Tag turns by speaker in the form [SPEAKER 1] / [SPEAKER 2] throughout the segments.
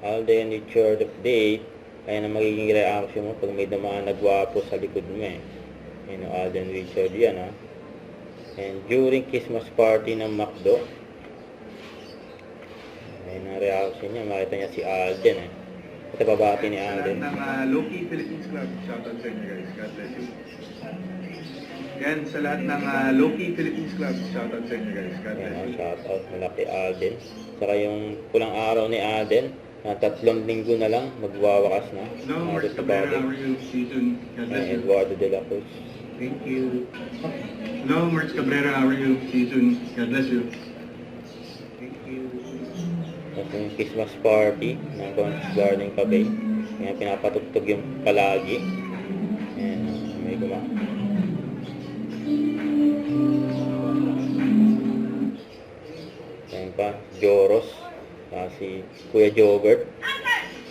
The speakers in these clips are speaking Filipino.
[SPEAKER 1] Alden Richard update. Kaya na magiging reaction mo pag may mga nagwapo sa likod mo eh. Yun o, Alden Richard yan ha. And during Christmas party ng McDo, ayun ang reaction niya. Makita niya si Alden eh. Ito babati ni Alden.
[SPEAKER 2] Sa lahat ng Loki Philippines Club, shoutout sa inyo guys. God bless you. Yan, sa lahat ng Loki Philippines Club, shoutout sa inyo guys. God bless you.
[SPEAKER 1] Shoutout mula kay Alden. Saka yung pulang araw ni Alden, na 3 linggo na lang, magwawakas na.
[SPEAKER 2] No, Mark Cabrera, how are you? Season, God bless you.
[SPEAKER 1] Eduardo de la Cruz.
[SPEAKER 2] Thank you. No, Mark Cabrera, how are you? Season, God bless you. Thank you.
[SPEAKER 1] At yung Christmas party ng Conch Garden Cafe. Kaya pinapatugtog yung palagi. Ayan, may guma. Ayan pa, Joros. Si Kuya Jobert.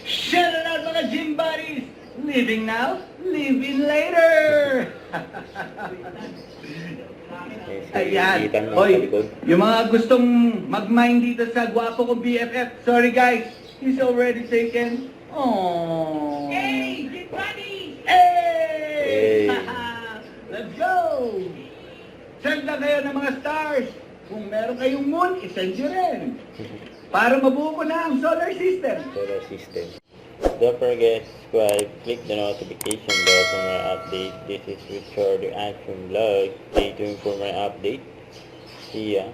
[SPEAKER 3] Shout out mga gym buddies! Living now, living later! Ayan. Hoy, yung mga gustong mag-mine dito sa gwapo kong BFF, sorry guys, he's already taken. Aww. Hey, gym buddies! Hey! Let's go! Send na kayo ng mga stars. Kung meron kayong moon, isend nyo rin. Para mabuo ko na ang solar system.
[SPEAKER 1] Solar system. Don't forget to subscribe, click the notification bell for my update. This is Richard the Action Vlog. Stay tuned for my update. See ya.